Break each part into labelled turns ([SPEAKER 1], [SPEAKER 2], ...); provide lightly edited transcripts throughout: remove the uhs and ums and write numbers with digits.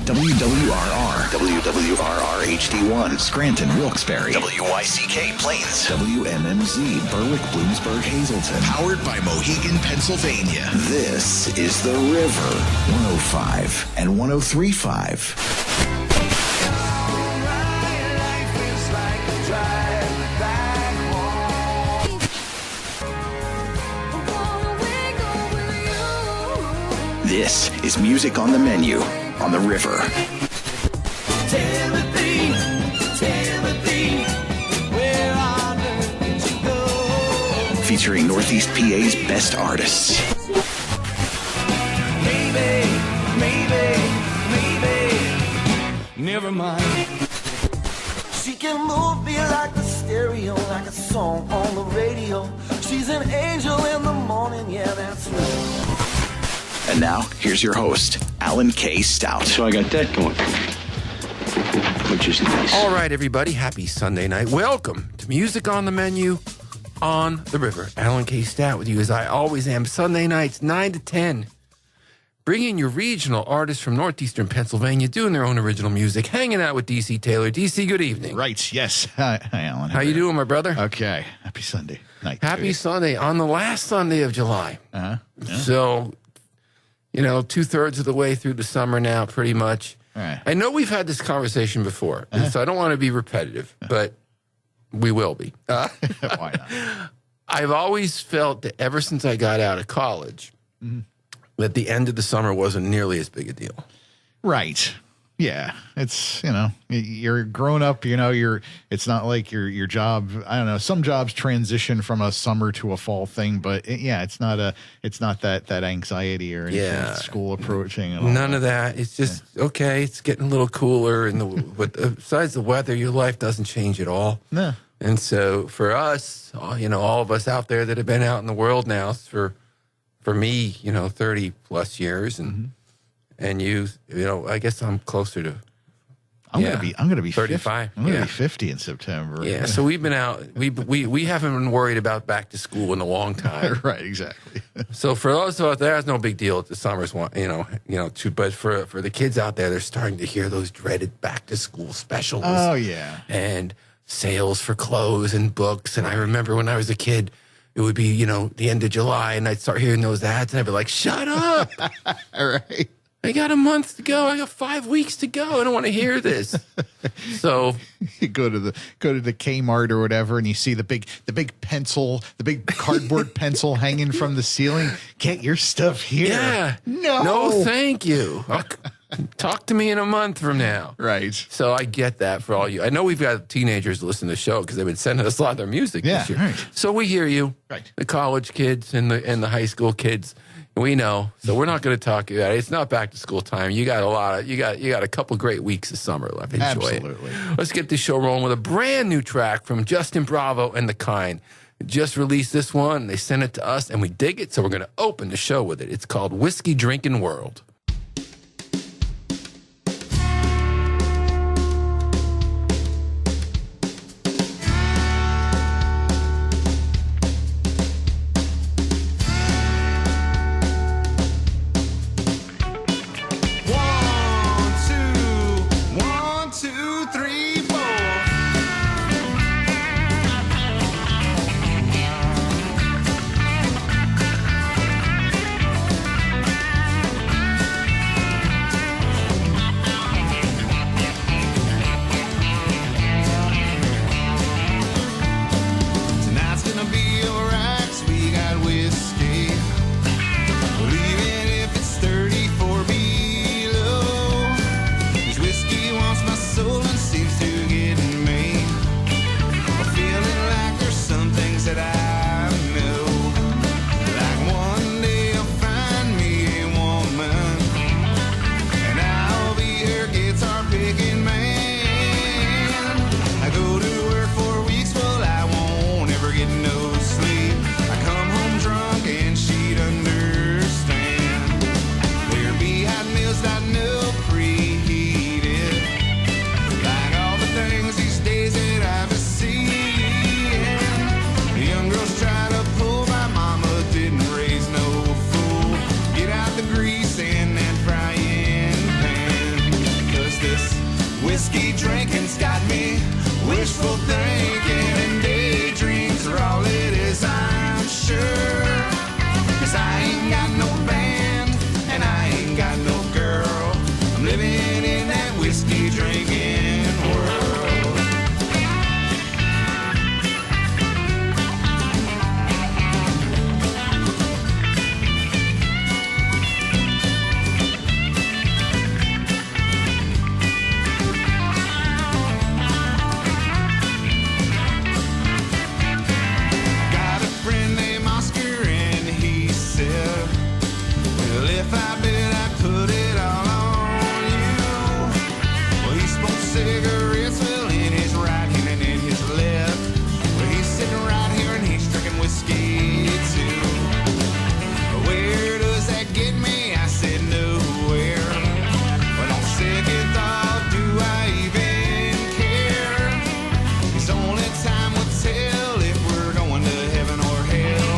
[SPEAKER 1] WWRR, WWRR HD1, Scranton, Wilkes-Barre, WYCK Plains, WMMZ, Berwick, Bloomsburg, Hazleton. Powered by Mohegan, Pennsylvania. This is The River, 105 and 103.5. This is Music on the Menu on The River.
[SPEAKER 2] Timothy, where on earth did you go?
[SPEAKER 1] Featuring Northeast PA's best artists.
[SPEAKER 2] Maybe, never mind. She can move me like the stereo, like a song on the radio. She's an angel in the morning, yeah, that's right.
[SPEAKER 1] And now, here's your host, Alan K. Stout.
[SPEAKER 3] So I got that going, which is nice.
[SPEAKER 4] All right, everybody. Happy Sunday night. Welcome to Music on the Menu on The River. Alan K. Stout with you, as I always am. Sunday nights, 9 to 10. Bringing your regional artists from northeastern Pennsylvania, doing their own original music, hanging out with D.C. Taylor. D.C., good evening.
[SPEAKER 5] Right, yes. Hi, Alan.
[SPEAKER 4] How you doing, my brother?
[SPEAKER 5] Okay. Happy Sunday night.
[SPEAKER 4] Happy Sunday on the last Sunday of July.
[SPEAKER 5] Yeah.
[SPEAKER 4] So, 2/3 of the way through the summer now, pretty much.
[SPEAKER 5] All right.
[SPEAKER 4] I know we've had this conversation before, so I don't want to be repetitive, but we will be.
[SPEAKER 5] Why not?
[SPEAKER 4] I've always felt that ever since I got out of college, that the end of the summer wasn't nearly as big a deal.
[SPEAKER 5] Right. Yeah. It's, you're grown up, it's not like your job. I don't know. Some jobs transition from a summer to a fall thing, but it's not that anxiety or anything.
[SPEAKER 4] Yeah.
[SPEAKER 5] School approaching. And all
[SPEAKER 4] None of that. It's just, okay, it's getting a little cooler. But besides the weather, your life doesn't change at all.
[SPEAKER 5] No.
[SPEAKER 4] And so for us, all of us out there that have been out in the world now for me, 30 plus years and you, I guess I'm closer to.
[SPEAKER 5] I'm gonna be
[SPEAKER 4] 35.
[SPEAKER 5] 50. I'm gonna be 50 in September.
[SPEAKER 4] Yeah. So we've been out. We haven't been worried about back to school in a long time.
[SPEAKER 5] Right. Exactly.
[SPEAKER 4] So for those out there, it's no big deal if the summer's one. But for the kids out there, they're starting to hear those dreaded back to school specials.
[SPEAKER 5] Oh yeah.
[SPEAKER 4] And sales for clothes and books. And I remember when I was a kid, it would be the end of July, and I'd start hearing those ads, and I'd be like, "Shut up!
[SPEAKER 5] All right.
[SPEAKER 4] I got a month to go. I got 5 weeks to go. I don't want to hear this." So
[SPEAKER 5] you go to the Kmart or whatever, and you see the big pencil, the big cardboard pencil hanging from the ceiling. Get your stuff here.
[SPEAKER 4] yeah,
[SPEAKER 5] No,
[SPEAKER 4] no, thank you. Talk to me in a month from now.
[SPEAKER 5] Right.
[SPEAKER 4] So I get that for all you. I know we've got teenagers to listen to the show because they've been sending us a lot of their music this year.
[SPEAKER 5] Right.
[SPEAKER 4] So we hear you.
[SPEAKER 5] Right.
[SPEAKER 4] The college kids and the high school kids. We know. So we're not going to talk about it. It's not back to school time. You got a couple great weeks of summer left. Enjoy
[SPEAKER 5] Absolutely.
[SPEAKER 4] it. Let's get this show rolling with a brand new track from Justin Bravo and The Kind. Just released this one. They sent it to us and we dig it. So we're going to open the show with it. It's called Whiskey Drinking World.
[SPEAKER 2] whiskey drinking's got me wishful thinking, and daydreams are all it is, I'm sure. 'Cause I ain't got no band, and I ain't got no girl. I'm living in that whiskey drinking world. Got a friend named Oscar, and he said, well, if I bet I'd put it all on you. Well, he smoked cigarettes, well, in his right hand and in his left. Well, he's sitting right here and he's drinking whiskey too. Where does that get me? I said nowhere. But on second thought, do I even care? It's only time will tell if we're going to heaven or hell,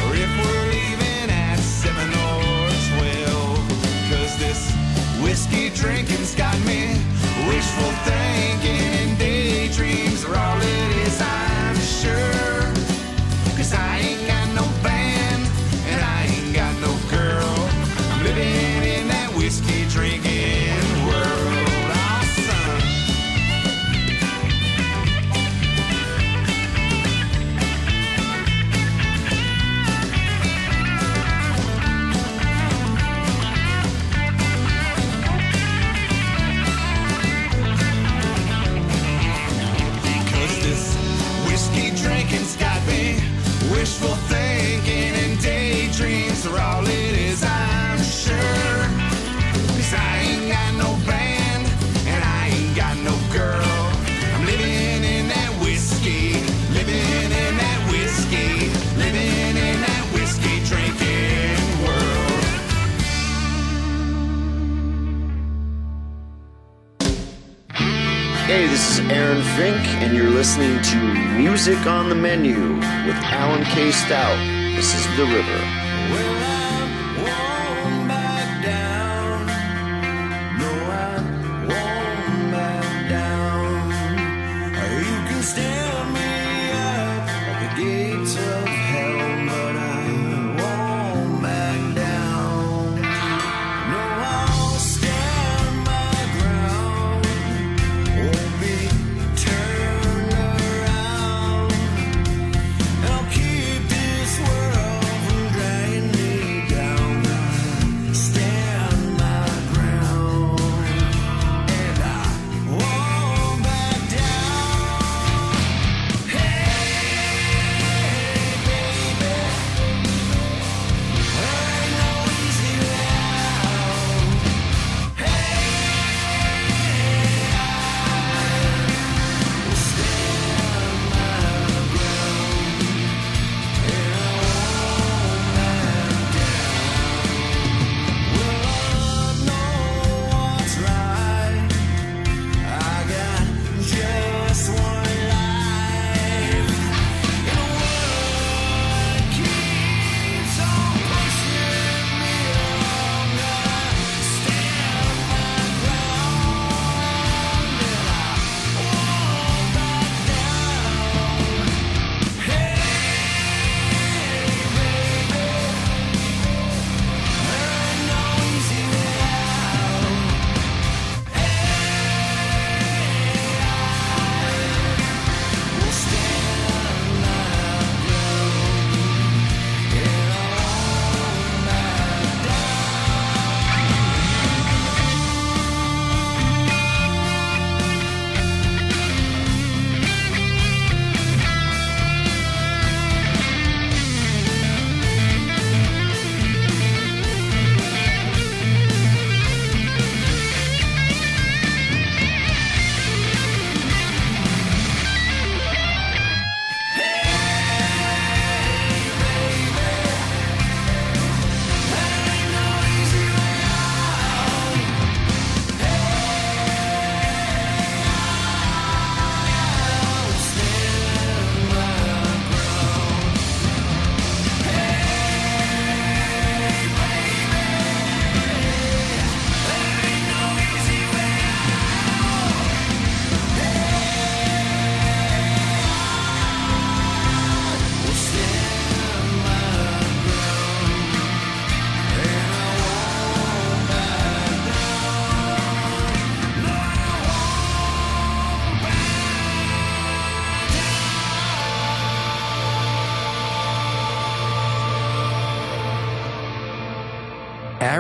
[SPEAKER 2] or if we're leaving at 7 or 12. 'Cause this whiskey drinking's got me wishful thinking, and daydreams are all it is, I'm sure. 'Cause I ain't got no band, and I ain't got no girl. I'm living in that whiskey drinking world. Oh, son. Because this whiskey drinking's got me wishful thinking, and daydreams are all it is, I'm sure. 'Cause I ain't got no band, and I ain't got no girl. I'm living in that whiskey, living in that whiskey, living in that whiskey drinking world.
[SPEAKER 6] Hey, this is Aaron Fink, and you're listening to Music on the Menu with Alan K. Stout. This is The River.
[SPEAKER 2] Well, I won't back down. No, I won't back down. You can stand me up at the gates of hell, but I won't back down. No, I'll stand my ground. Won't be turned around. I'll keep this world from drowning.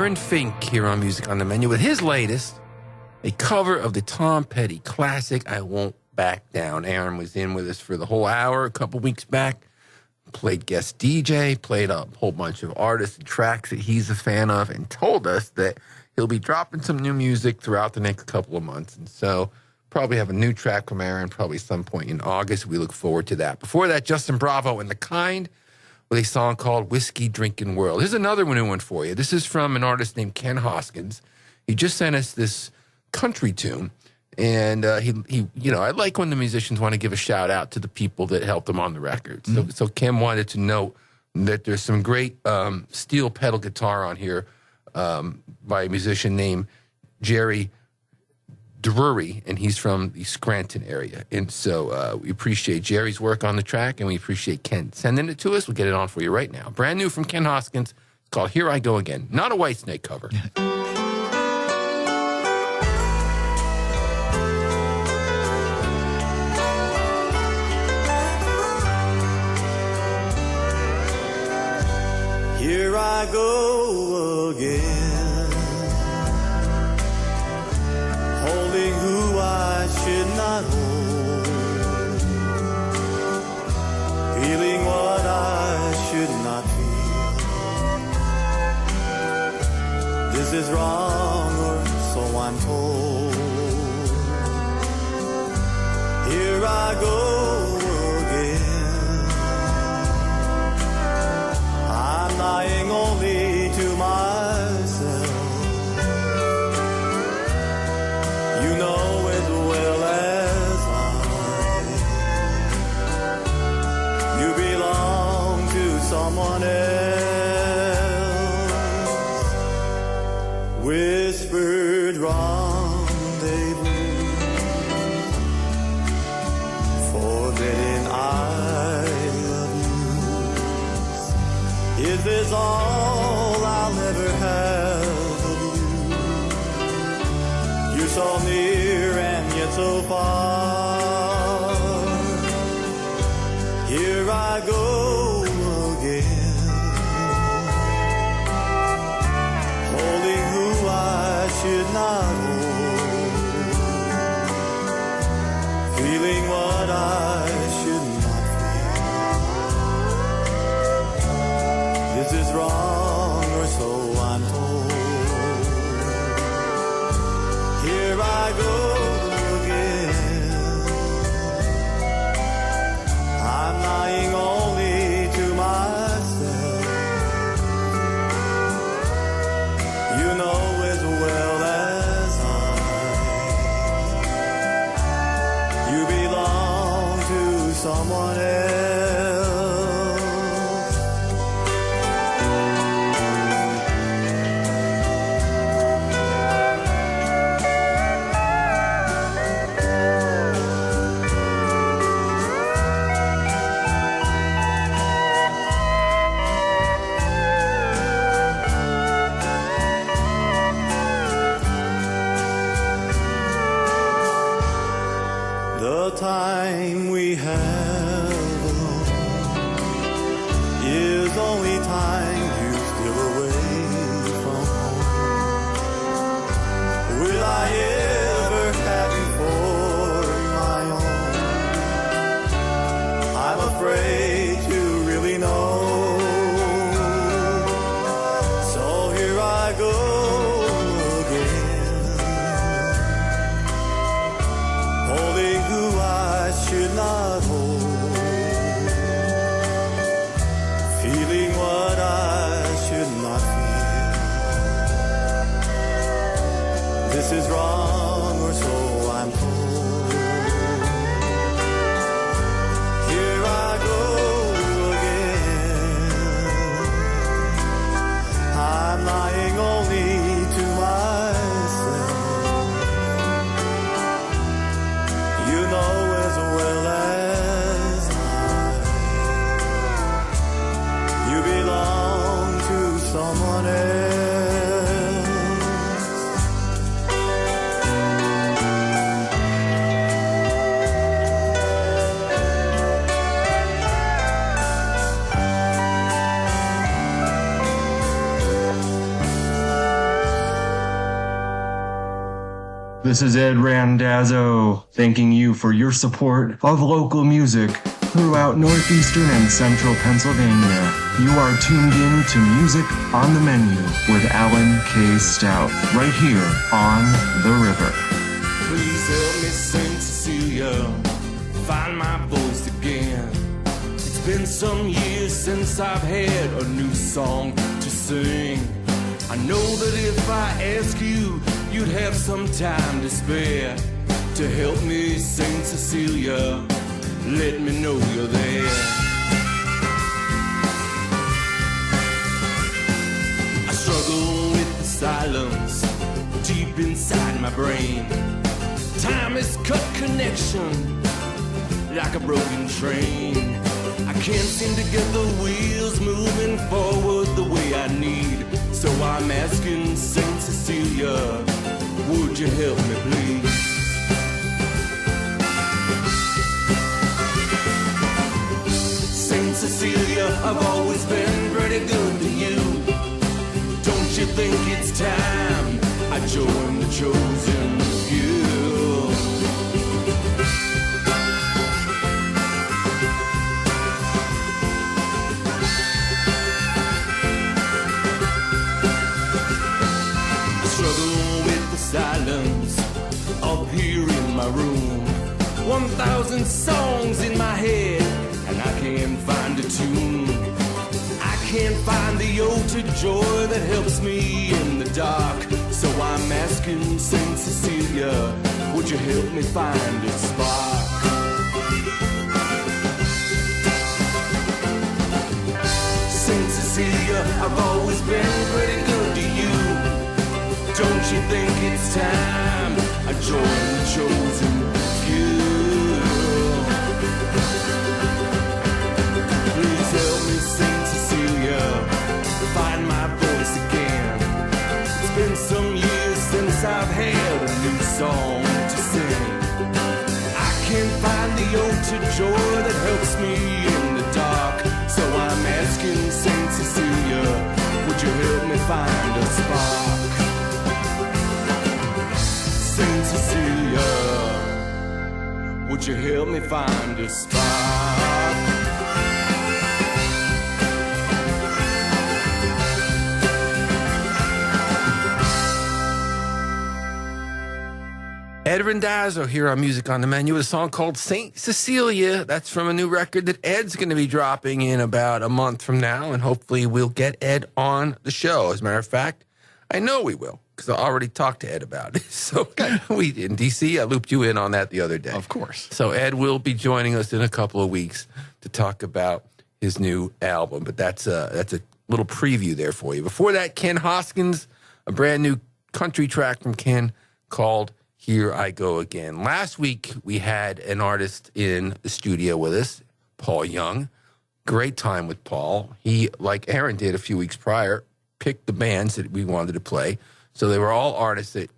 [SPEAKER 4] Aaron Fink here on Music on the Menu with his latest, a cover of the Tom Petty classic, I Won't Back Down. Aaron was in with us for the whole hour a couple weeks back, played guest DJ, played a whole bunch of artists and tracks that he's a fan of, and told us that he'll be dropping some new music throughout the next couple of months. And so probably have a new track from Aaron probably some point in August. We look forward to that. Before that, Justin Bravo and The Kind with a song called Whiskey Drinking World. Here's another new one for you. This is from an artist named Ken Hoskins. He just sent us this country tune, and he you know, I like when the musicians want to give a shout out to the people that helped them on the record. So Ken wanted to note that there's some great steel pedal guitar on here by a musician named Jerry Drury, and he's from the Scranton area. And so we appreciate Jerry's work on the track, and we appreciate Ken sending it to us. We'll get it on for you right now. Brand new from Ken Hoskins. It's called Here I Go Again. Not a Whitesnake cover.
[SPEAKER 2] Here I go again, holding who I should not hold, feeling what I should not feel. This is wrong, or so I'm told. Here I go again, I'm lying only to myself. You know as well as I, you belong to someone else. Whispered rendezvous, forbidden I love you. Is this all I'll ever have of you? You're so near and yet so far. Here I go again, holding who I should not hold, feeling what I should not feel. This is wrong, or so I'm told. Here I go again, I'm lying only to myself. You know as well as I, you belong to someone else. The time we have alone is only time you steal away from home. Will I ever have you for my own? I'm afraid to really know. So here I go again, holding who I should not hold, feeling what I should not feel. This is wrong, or so I'm told. Here I go again, I'm lying only to myself. You know as well as I, you belong to someone else.
[SPEAKER 7] This is Ed Randazzo, thanking you for your support of local music throughout northeastern and central Pennsylvania. You are tuned in to Music on the Menu with Alan K. Stout, right here on The River.
[SPEAKER 2] Please help me sing Cecilia, find my voice again. It's been some years since I've had a new song to sing. I know that if I ask you, you'd have some time to spare to help me sing Cecilia. Let me know you're there. I struggle with the silence deep inside my brain. Time has cut connection like a broken train. I can't seem to get the wheels moving forward the way I need. So I'm asking Saint Cecilia, would you help me please? Saint Cecilia, I've always been pretty good to you. Don't you think it's time I join the chosen few? Silence up here in my room. 1,000 songs in my head, and I can't find a tune. I can't find the ode to joy that helps me in the dark. So I'm asking Saint Cecilia, would you help me find a spark? Saint Cecilia, I've always been pretty good to you. Don't you think it's time I join the chosen few? Please help me, Saint Cecilia, find my voice again. It's been some years since I've had a new song to sing. I can't find the ode to joy that helps me in the dark. So I'm asking Saint Cecilia, would you help me find a spark? Saint Cecilia, would you help me find a spark?
[SPEAKER 4] Ed Randazzo here on Music on the Menu with a song called Saint Cecilia. That's from a new record that Ed's going to be dropping in about a month from now, and hopefully we'll get Ed on the show. As a matter of fact, I know we will, because I already talked to Ed about it. So we in D.C., I looped you in on that the other day.
[SPEAKER 5] Of course.
[SPEAKER 4] So Ed will be joining us in a couple of weeks to talk about his new album. But that's a little preview there for you. Before that, Ken Hoskins, a brand new country track from Ken called Here I Go Again. Last week, we had an artist in the studio with us, Paul Young. Great time with Paul. He, like Aaron did a few weeks prior, picked the bands that we wanted to play. So they were all artists that,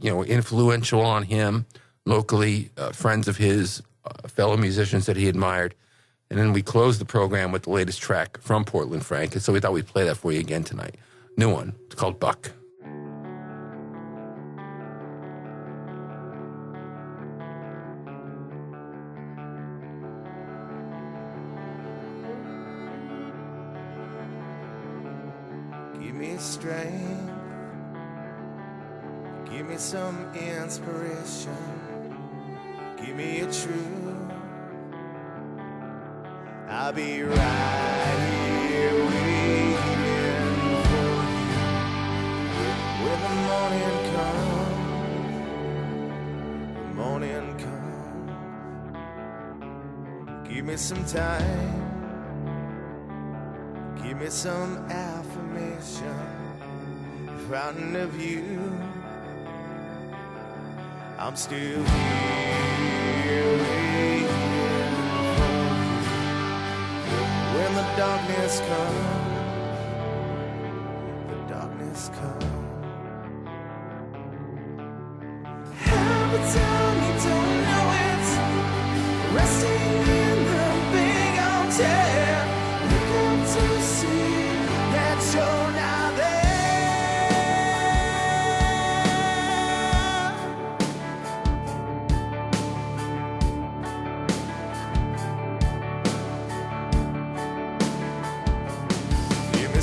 [SPEAKER 4] were influential on him locally, friends of his, fellow musicians that he admired. And then we closed the program with the latest track from Portland Frank. And so we thought we'd play that for you again tonight. New one. It's called Buck.
[SPEAKER 2] Give me strength, give me some inspiration, give me a truth. I'll be right here waiting for you. When the morning comes, give me some time. Give me some affirmation, frightened of you. I'm still here waiting for you. When the darkness comes. Every time you don't know it, resting in the big old chair. To see that you're not there.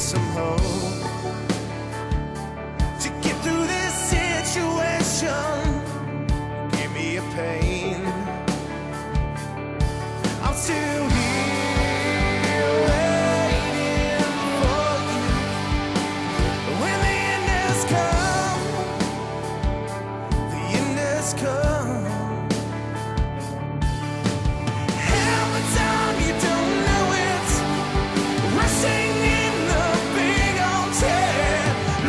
[SPEAKER 2] some hope to get through this situation. Give me a pain. I'm still here waiting for you. When the end has come, the end has come. Half the time you don't know it, rushing in the big old tear.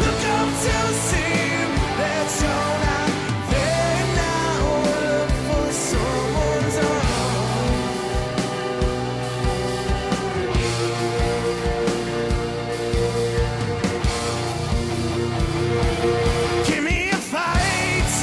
[SPEAKER 2] Look up to see that you're not there now. Look for someone's arm. Give me a fight.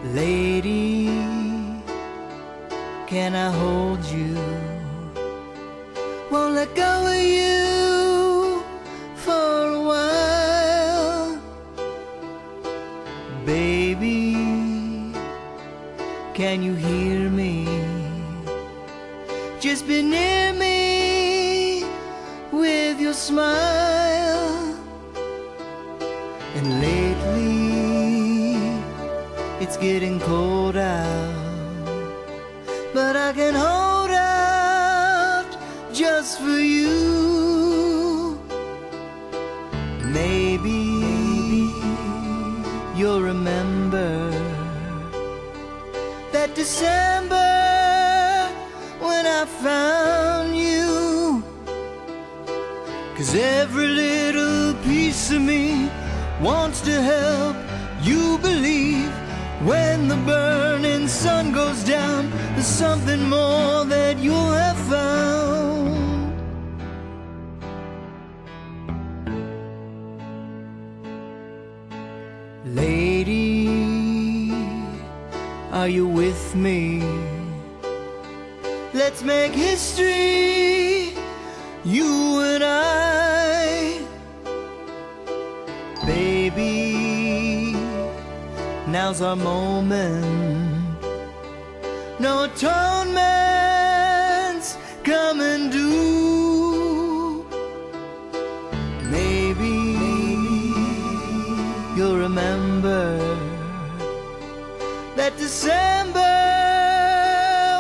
[SPEAKER 8] Lady, can I hold you? Won't let go of you for a while. Baby, can you hear me? Just be near me with your smile. And lately it's getting cold out, but I can hold out just for you. Maybe you'll remember that December when I found you. 'Cause every little piece of me wants to help you believe when the burning sun goes down, there's something more that you'll have found. Lady, are you with me? Let's make history, you and I. Baby, now's our moment. No atonement's coming due. Maybe you'll remember that December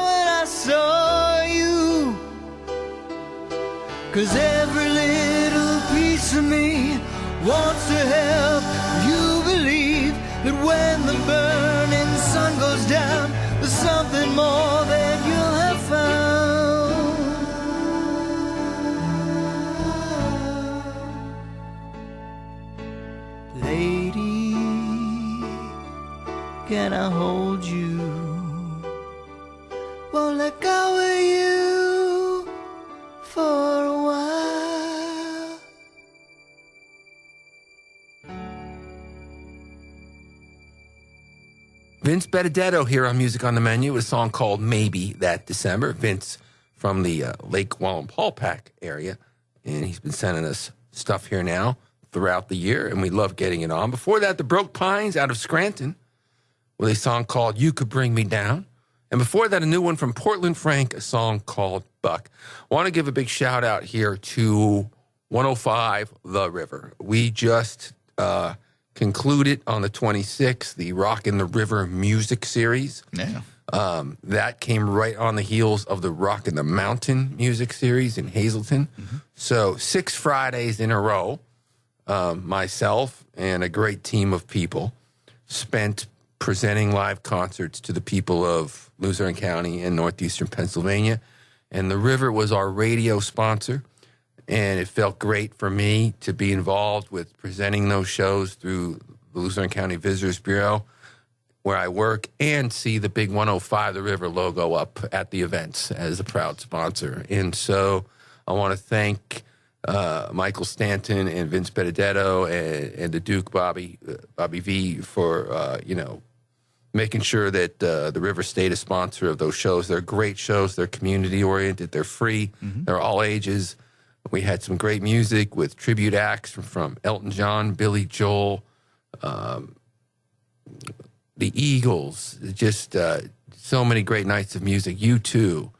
[SPEAKER 8] when I saw you. 'Cause every little piece of me wants to help you believe that when the burning sun goes down, there's something more that you'll have found. Lady, can I hold you? Won't let go of you for a while.
[SPEAKER 4] Vince Benedetto here on Music on the Menu, a song called Maybe That December. Vince from the Lake Wallenpaupack area, and he's been sending us stuff here now throughout the year, and we love getting it on. Before that, the Broke Pines out of Scranton with a song called You Could Bring Me Down. And before that, a new one from Portland Frank, a song called Buck. I want to give a big shout out here to 105 The River. We just concluded on the 26th the Rock in the River music series.
[SPEAKER 5] Yeah.
[SPEAKER 4] That came right on the heels of the Rock in the Mountain music series in Hazleton. Mm-hmm. So 6 Fridays in a row, myself and a great team of people spent presenting live concerts to the people of Luzerne County and northeastern Pennsylvania. And the River was our radio sponsor. And it felt great for me to be involved with presenting those shows through the Luzerne County Visitors Bureau, where I work, and see the big 105 The River logo up at the events as a proud sponsor. And so I want to thank Michael Stanton and Vince Benedetto and the Duke Bobby V for, making sure that the River stayed a sponsor of those shows. They're great shows. They're community-oriented. They're free. Mm-hmm. They're all ages. We had some great music with tribute acts from Elton John, Billy Joel, the Eagles, just so many great nights of music, U2.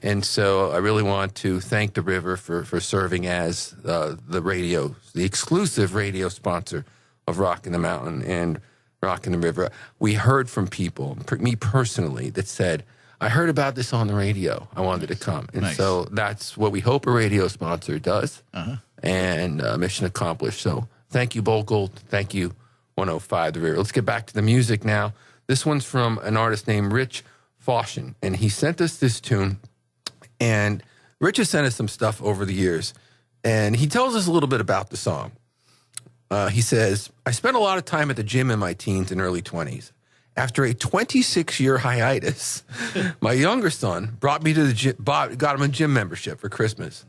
[SPEAKER 4] And so I really want to thank the River for serving as the exclusive radio sponsor of Rock in the Mountain and Rock in the River. We heard from people, me personally, that said, I heard about this on the radio. I wanted to come. And so that's what we hope a radio sponsor does. Uh-huh. And mission accomplished. So thank you, Bogold. Thank you, 105 The River. Let's get back to the music now. This one's from an artist named Rich Foshin, and he sent us this tune. And Rich has sent us some stuff over the years, and he tells us a little bit about the song. He says, I spent a lot of time at the gym in my teens and early 20s. After a 26-year hiatus, my younger son brought me to the gym, got him a gym membership for Christmas.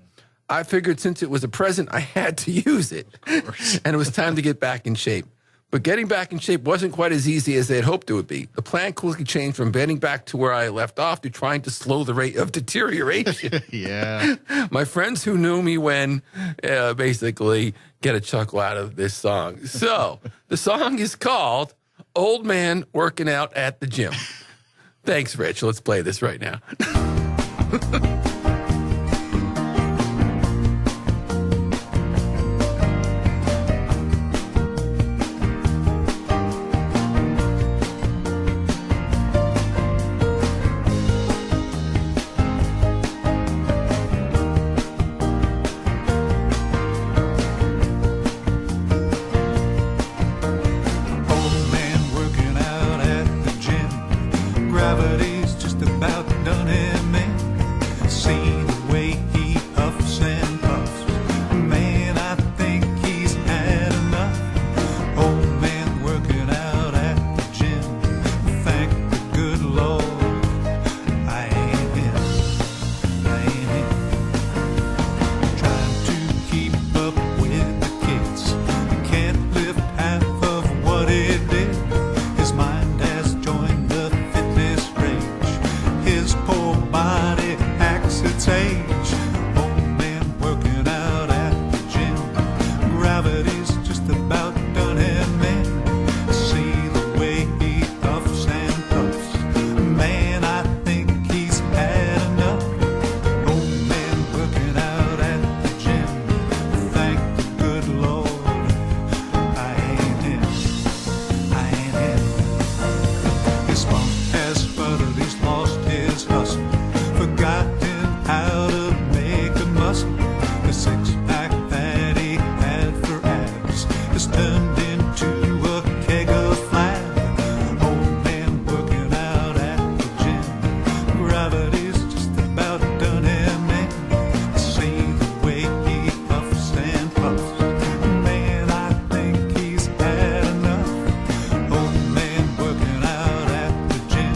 [SPEAKER 4] I figured since it was a present, I had to use it. And it was time to get back in shape. But getting back in shape wasn't quite as easy as they had hoped it would be. The plan quickly changed from getting back to where I left off to trying to slow the rate of deterioration.
[SPEAKER 5] Yeah.
[SPEAKER 4] My friends who knew me when basically get a chuckle out of this song. So the song is called Old Man Working Out at the Gym. Thanks, Rich. Let's play this right now.
[SPEAKER 2] Gravity's just about done him in. See the way he huffs and puffs. Man, I think he's had enough. Old man working out at the gym. Thank the good Lord, I ain't him. I ain't him. Trying to keep up with the kids. He can't lift half of what he did. His mind has joined the fitness rage. His poor body acts its age. Old man working out at the gym. Gravity's just about done him in. See the way he huffs and puffs. Man, I think he's had enough. Old man working out at the gym. Thank the good Lord, I ain't him. I ain't him. His spunk has sputtered, he's lost his hustle, forgotten how to make a muscle. The six-pack that he had for abs has turned into a keg of flab. Old man working out at the gym. Gravity's just about done him in. See the way he puffs and puffs. Man, I think he's had enough. Old man working out at the gym.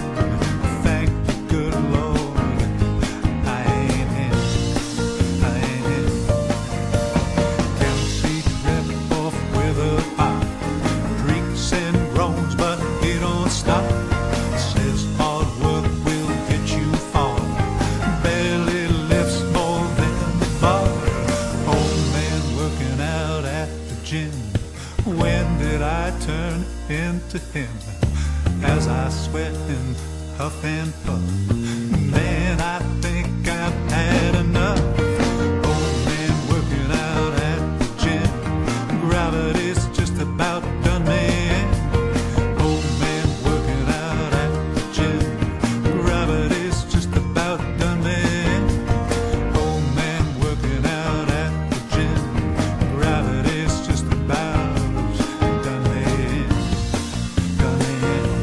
[SPEAKER 2] Thank the good Lord, I ain't him. I ain't him. Kelsey drift off with a pop. Drinks and groans, but he don't stop. Says hard work will get you far. Barely lifts more than the bar. Old man working out at the gym. When did I turn into him? As I sweat and huff and puff. Man, I think I've had enough. Old man working out at the gym. Gravity's just about done me in. Old man working out at the gym. Gravity's just about done me in. Old man working out at the gym. Gravity's just about done me in. Done me in.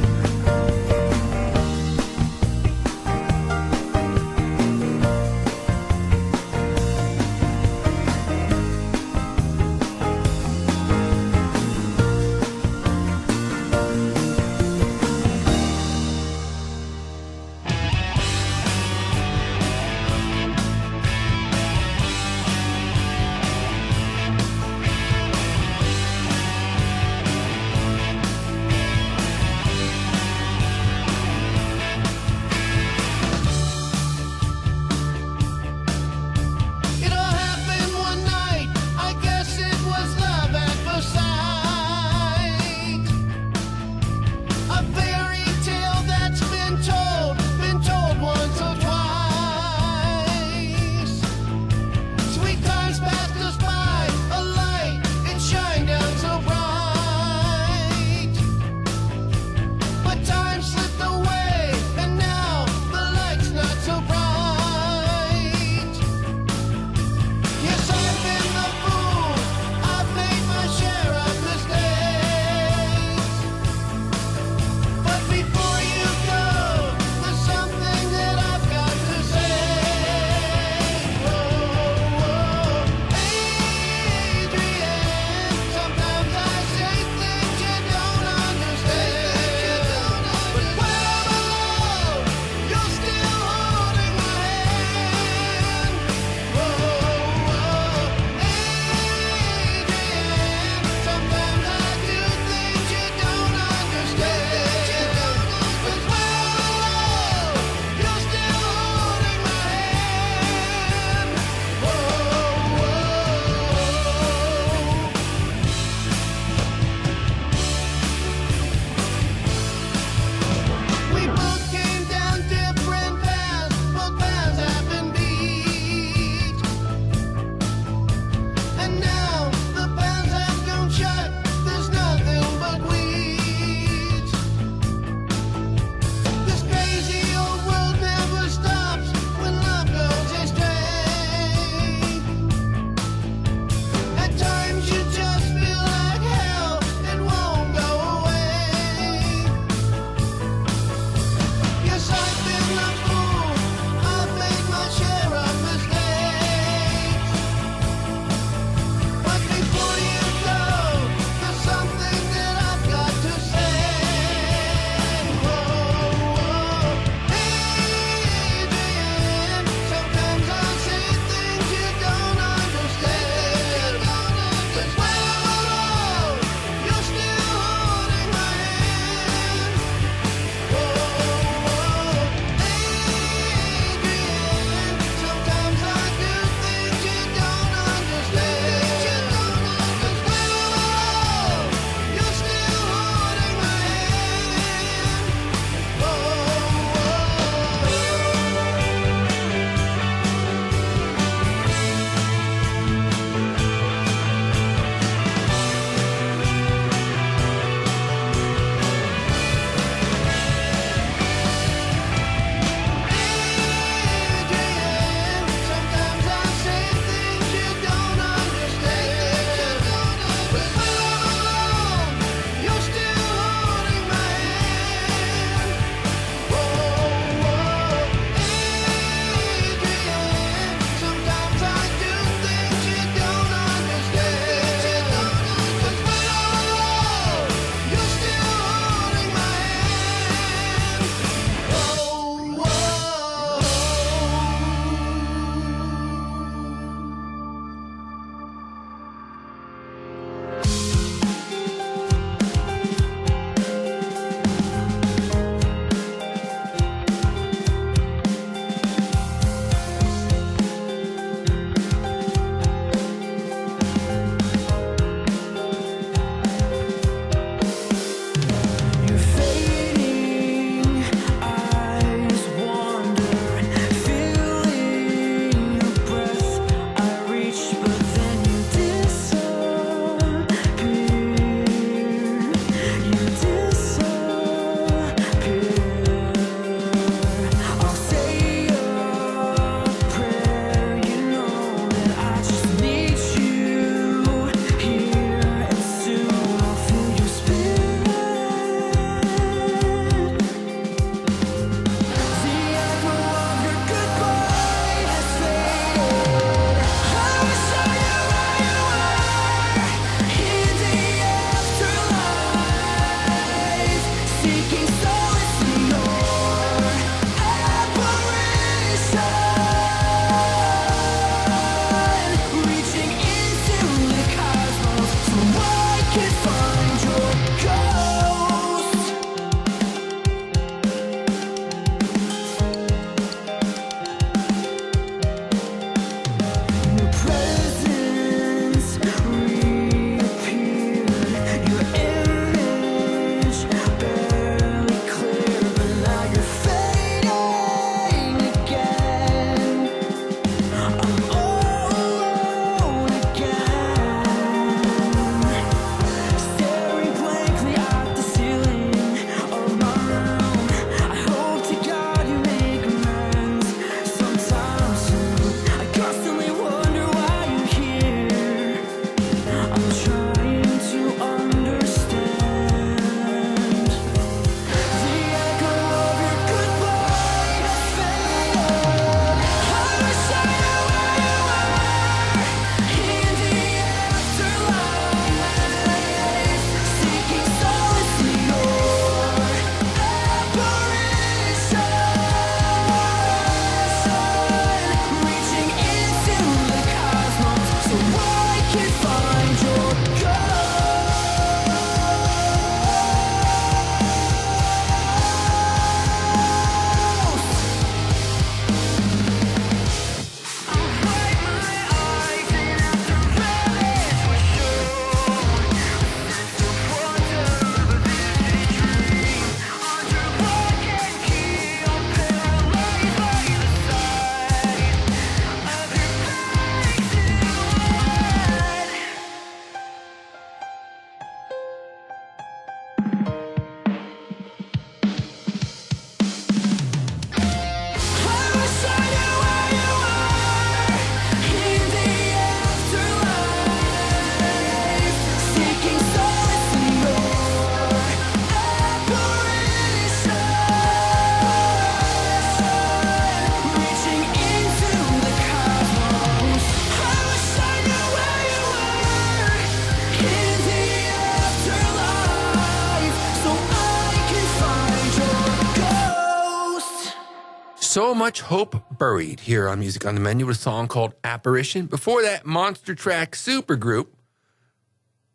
[SPEAKER 4] So Much Hope Buried here on Music on the Menu with a song called Apparition. Before that, Monster Track Supergroup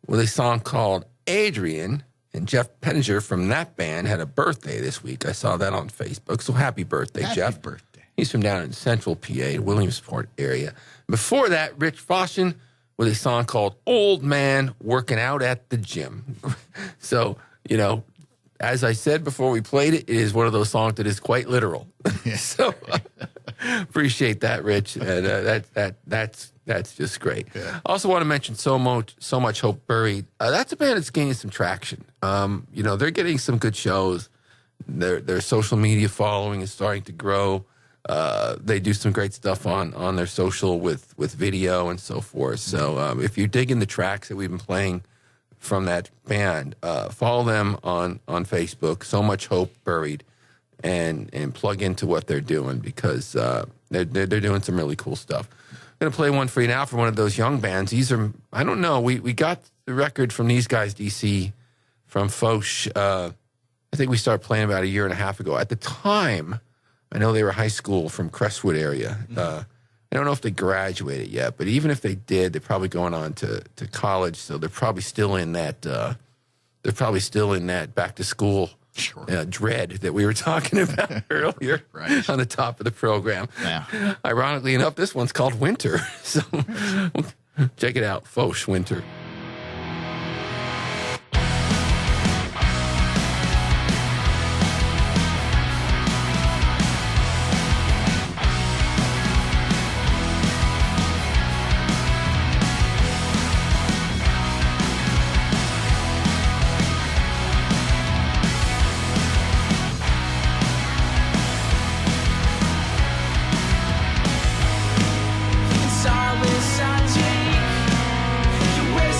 [SPEAKER 4] with a song called Adrian. And Jeff Penninger from that band had a birthday this week. I saw that on Facebook. So happy birthday, Jeff.
[SPEAKER 5] Happy birthday.
[SPEAKER 4] He's from down in Central PA, Williamsport area. Before that, Rich Foshin with a song called Old Man Working Out at the Gym. So, you know, as I said before we played it, it is one of those songs that is quite literal. So appreciate that, Rich. And that's just great. Yeah. I also want to mention So Much Hope Buried. That's a band that's gaining some traction. You know, they're getting some good shows. Their social media following is starting to grow. They do some great stuff on their social with video and so forth. So if you're digging the tracks that we've been playing from that band, follow them on Facebook, So Much Hope Buried, and plug into what they're doing because they're doing some really cool stuff. I'm going to play one for you now for one of those young bands. These are, I don't know, we got the record from these guys, DC, from Foch. I think we started playing about a year and a half ago. At the time, I know they were high school from Crestwood area. I don't know if they graduated yet, but even if they did, they're probably going on to college. So they're probably still in that. Back to school dread that we were talking about earlier on the top of the program. Yeah. Ironically enough, this one's called Winter. So check it out, Foch Winter.
[SPEAKER 8] Solace I take, you waste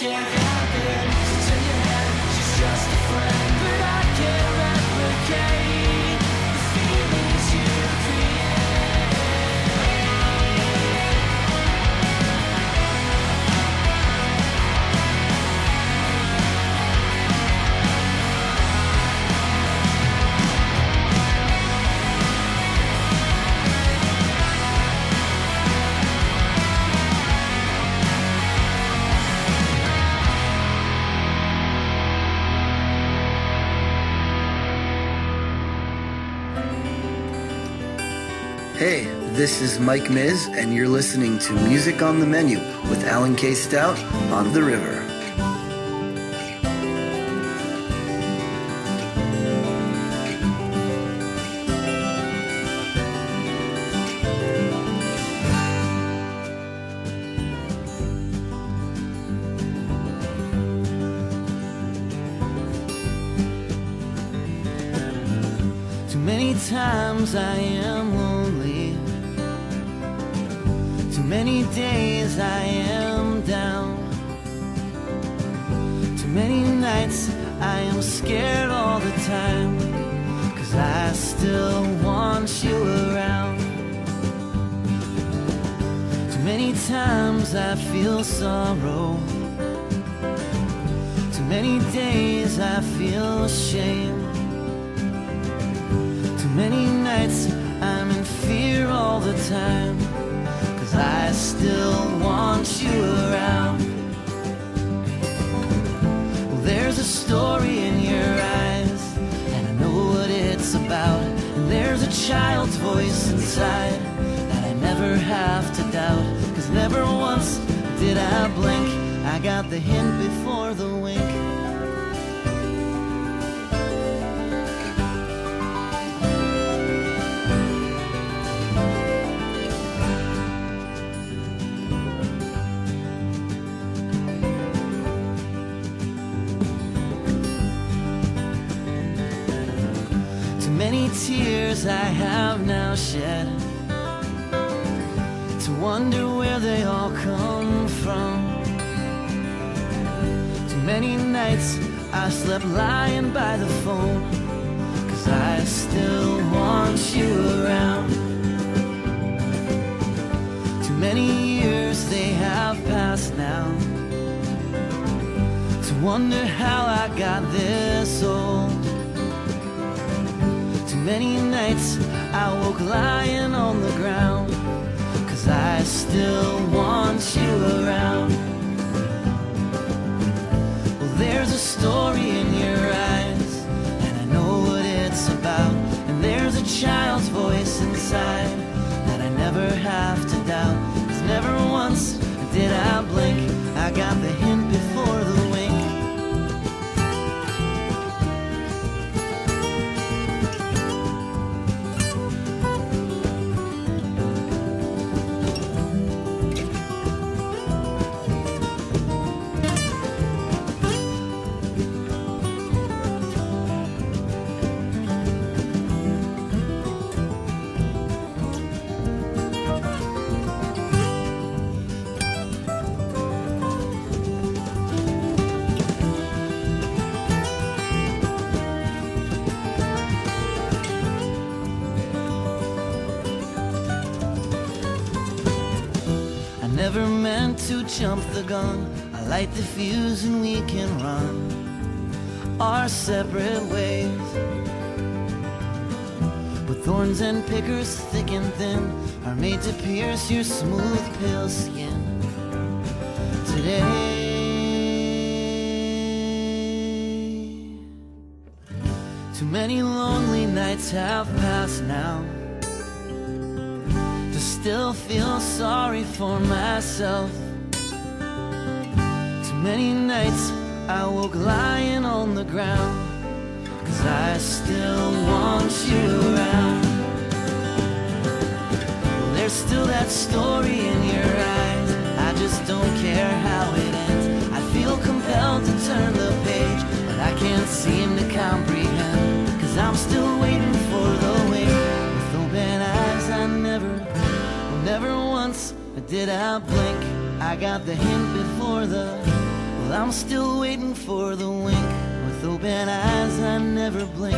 [SPEAKER 8] can't help it. She's in your head, she's just a friend, but I can't replicate the feelings you create.
[SPEAKER 9] Hey, this is Mike Miz, and you're listening to Music on the Menu with Alan K. Stout on The River.
[SPEAKER 8] Too many times I am lonely. Too many days I am down. Too many nights I am scared all the time, 'cause I still want you around. Too many times I feel sorrow. Too many days I feel shame. Too many nights I'm in fear all the time, 'cause I still want you around. Well, there's a story in your eyes, and I know what it's about. And there's a child's voice inside that I never have to doubt, 'cause never once did I blink. I got the hint before the wink. Many tears I have now shed, to wonder where they all come from. Too many nights I slept lying by the phone, 'cause I still want you around. Too many years they have passed now, to wonder how I got this old. Many nights I woke lying on the ground, 'cause I still want you around. Well, there's a story in your eyes, and I know what it's about. And there's a child's voice inside that I never have to doubt, 'cause never once did I blink. I got the hint before the wink. Never meant to jump the gun. I light the fuse and we can run our separate ways. But thorns and pickers, thick and thin, are made to pierce your smooth, pale skin. Today, too many lonely nights have passed now to still feel sorry for myself. Too many nights I woke lying on the ground, 'cause I still want you around. Well, there's still that story in your eyes, I just don't care how it ends. I feel compelled to turn the page, but I can't seem to comprehend, 'cause I'm still waiting for the wink. With open eyes I never once did I blink. I got the hint before the, well, Well, I'm still waiting for the wink. With open eyes, I never blink.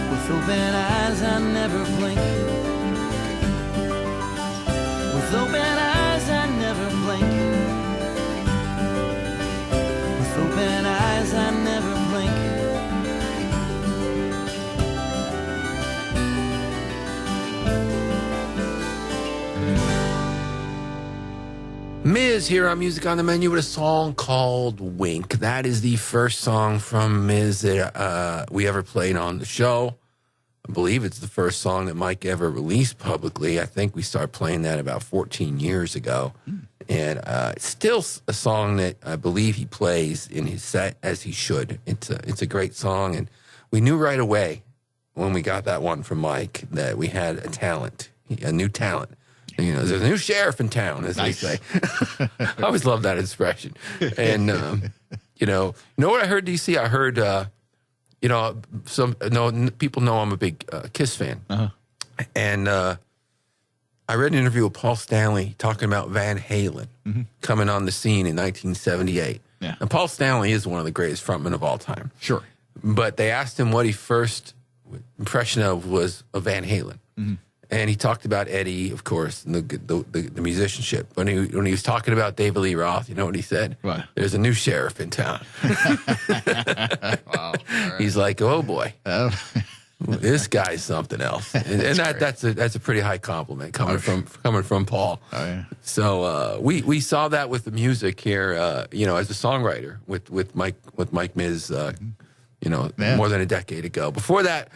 [SPEAKER 8] With open eyes, I never blink. With open eyes, I never blink. With open eyes, I never blink.
[SPEAKER 4] Miz here on Music on the Menu with a song called Wink. That is the first song from Miz that we ever played on the show. I believe it's the first song that Mike ever released publicly. I think we started playing that about 14 years ago. And it's still a song that I believe he plays in his set as he should. It's a great song. And we knew right away when we got that one from Mike that we had a talent, a new talent. You know, there's a new sheriff in town, as they say. I always love that expression. And, you know what I heard, DC? I heard, people know I'm a big Kiss fan. Uh-huh. And I read an interview with Paul Stanley talking about Van Halen coming on the scene in 1978.
[SPEAKER 5] Yeah.
[SPEAKER 4] And Paul Stanley is one of the greatest frontmen of all time.
[SPEAKER 5] Sure.
[SPEAKER 4] But they asked him what he first impression of was of Van Halen. Mm-hmm. And he talked about Eddie, of course, and the musicianship. When he was talking about David Lee Roth, you know what he said?
[SPEAKER 5] What?
[SPEAKER 4] There's a new sheriff in town.
[SPEAKER 5] Wow. Right.
[SPEAKER 4] He's like, oh boy, this guy's something else. And that's a pretty high compliment coming from Paul. Oh yeah. So we saw that with the music here, as a songwriter with Mike Miz, more than a decade ago. Before that.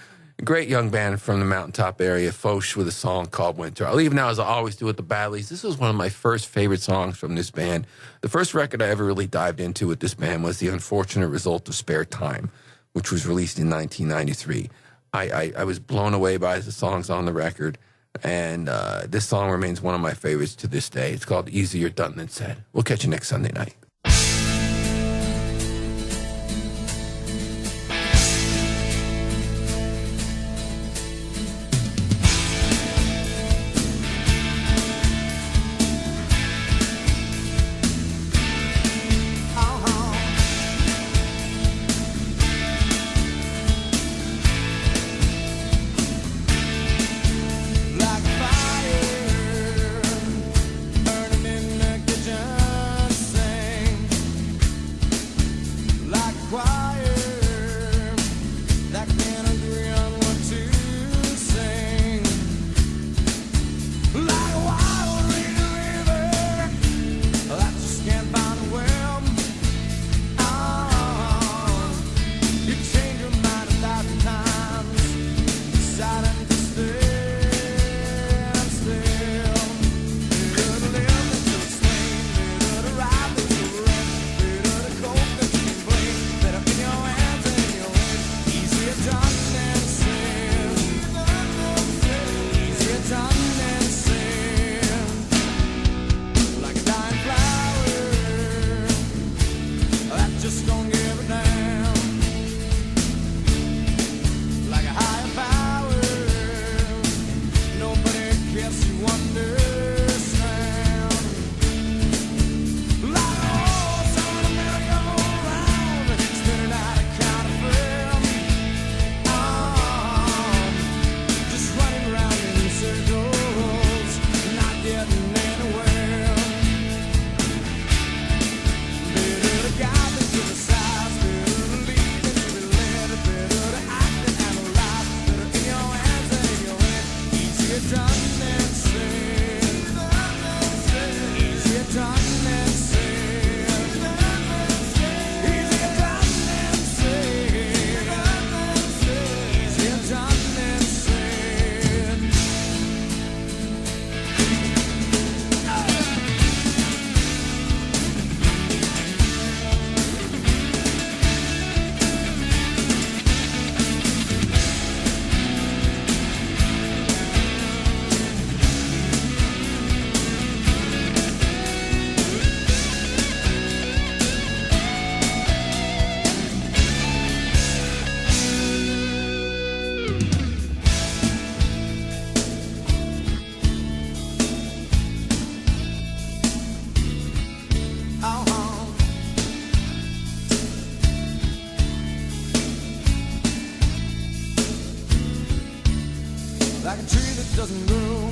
[SPEAKER 4] Great young band from the mountaintop area, Foch, with a song called Winter. I'll leave now, as I always do with the Badleys. This was one of my first favorite songs from this band. The first record I ever really dived into with this band was The Unfortunate Result of Spare Time, which was released in 1993. I was blown away by the songs on the record, and this song remains one of my favorites to this day. It's called Easier Done Than Said. We'll catch you next Sunday night.
[SPEAKER 2] Like fire burning in the kitchen sink. doesn't grow.